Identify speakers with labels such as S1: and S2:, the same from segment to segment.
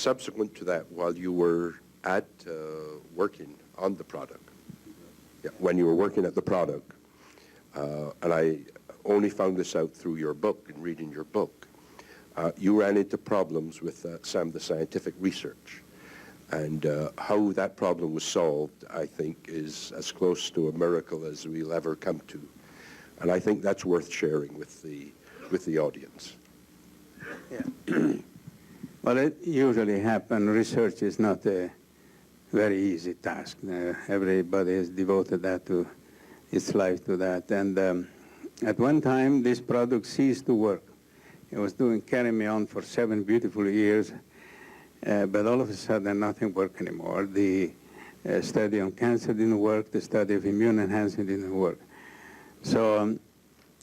S1: subsequent to that, while you were at working on the product, when you were working at the product, and I only found this out through your book and reading your book, you ran into problems with some of the scientific research. And how that problem was solved, I think, is as close to a miracle as we'll ever come to. And I think that's worth sharing with the audience.
S2: Yeah. Well, it usually happens. Research is not a very easy task. Everybody has devoted its life to that. And at one time, this product ceased to work. It was carrying me on for 7 beautiful years. But all of a sudden, nothing worked anymore. The study on cancer didn't work. The study of immune enhancement didn't work. So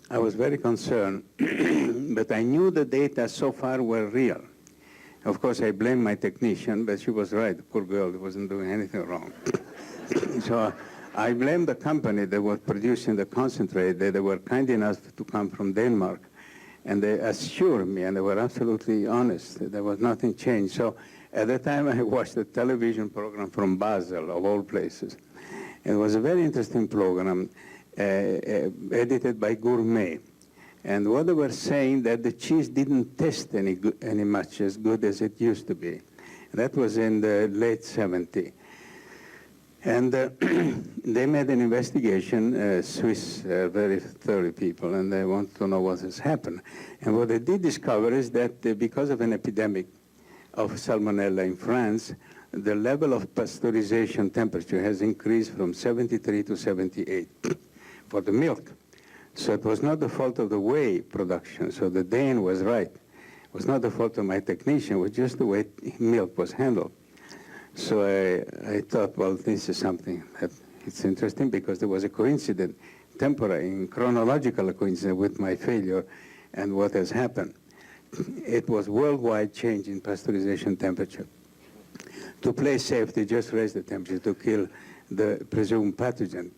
S2: I was very concerned, but I knew the data so far were real. Of course, I blamed my technician, but she was right. The poor girl wasn't doing anything wrong. So I blamed the company that was producing the concentrate. They were kind enough to come from Denmark. And they assured me, and they were absolutely honest, that there was nothing changed. So at the time, I watched a television program from Basel, of all places. It was a very interesting program, edited by Gourmet. And what they were saying, that the cheese didn't taste any much as good as it used to be. That was in the late 70s. And they made an investigation, Swiss, very thorough people, and they want to know what has happened. And what they did discover is that because of an epidemic of salmonella in France, the level of pasteurization temperature has increased from 73 to 78 for the milk. So it was not the fault of the whey production. So the Dane was right. It was not the fault of my technician. It was just the way milk was handled. So I thought, well, this is something that it's interesting, because there was a coincidence, temporary, chronological coincidence with my failure and what has happened. It was worldwide change in pasteurization temperature. To play safe, they just raised the temperature to kill the presumed pathogen.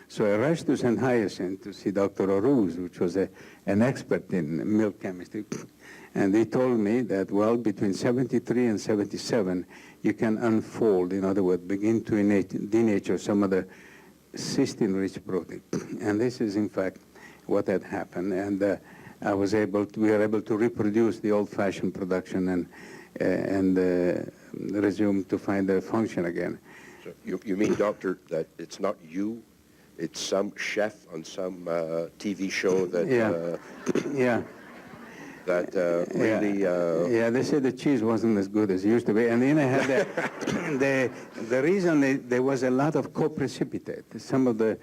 S2: So I rushed to St. Hyacinth to see Dr. Oruz, which was an expert in milk chemistry. And he told me that, well, between 73 and 77, you can unfold, in other words, begin to denature some of the cysteine-rich protein. And this is, in fact, what had happened. And we were able to reproduce the old-fashioned production and resume to find the function again.
S1: So you mean, doctor, that it's not you, it's some chef on some TV show that...
S2: Yeah.
S1: That really...
S2: Yeah, they said the cheese wasn't as good as it used to be. And then I had the reason there was a lot of co-precipitate. Some of the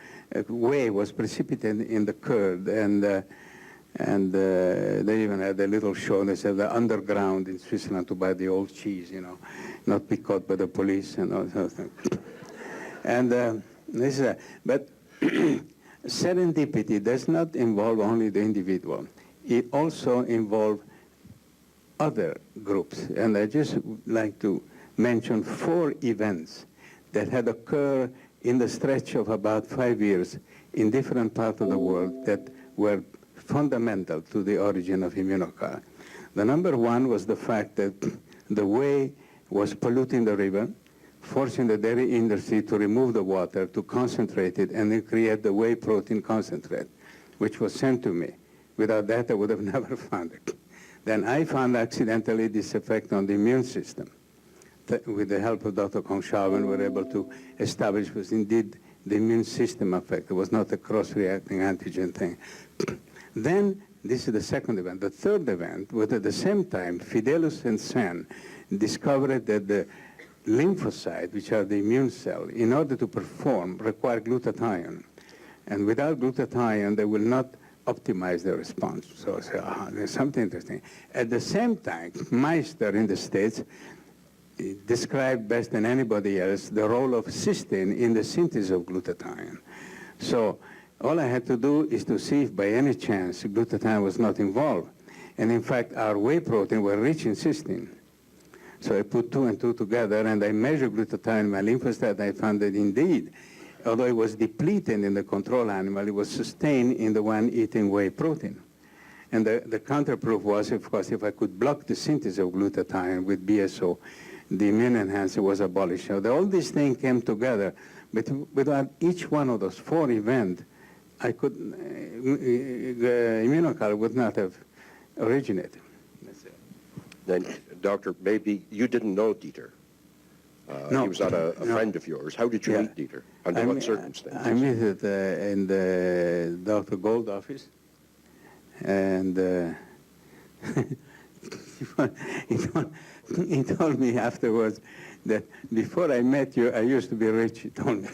S2: whey was precipitated in the curd, and they even had a little show. They said the underground in Switzerland to buy the old cheese, you know, not be caught by the police and all those things. And but serendipity does not involve only the individual. It also involves other groups. And I just like to mention 4 events that had occurred in the stretch of about 5 years in different parts of the world that were fundamental to the origin of Immunotec. The number 1 was the fact that the whey was polluting the river, forcing the dairy industry to remove the water, to concentrate it, and then create the whey protein concentrate, which was sent to me. Without that, I would have never found it. Then I found accidentally this effect on the immune system. With the help of Dr. Conshaven, we were able to establish was indeed the immune system effect. It was not a cross-reacting antigen thing. Then, this is the second event. The third event was at the same time, Fidelus and Sen discovered that the lymphocytes, which are the immune cell, in order to perform, require glutathione. And without glutathione, they will not optimize the response. So I say, there's something interesting. At the same time, Meister in the States described best than anybody else the role of cysteine in the synthesis of glutathione. So all I had to do is to see if by any chance glutathione was not involved. And in fact, our whey protein were rich in cysteine. So I put 2 and 2 together, and I measured glutathione in my lymphocyte. I found that indeed, although it was depleted in the control animal, it was sustained in the one eating whey protein. And the counterproof was, of course, if I could block the synthesis of glutathione with BSO, the immune enhancer was abolished. So all these things came together. But without each one of those 4 events, I could, Immunotec would not have originated.
S1: Then, Doctor, maybe you didn't know Dieter.
S2: No.
S1: He was not a
S2: No.
S1: friend of yours. How did you
S2: Yeah.
S1: meet Dieter? Under what circumstances?
S2: I met it in the Dr. Gold office, and he told me afterwards that before I met you, I used to be rich, he told me.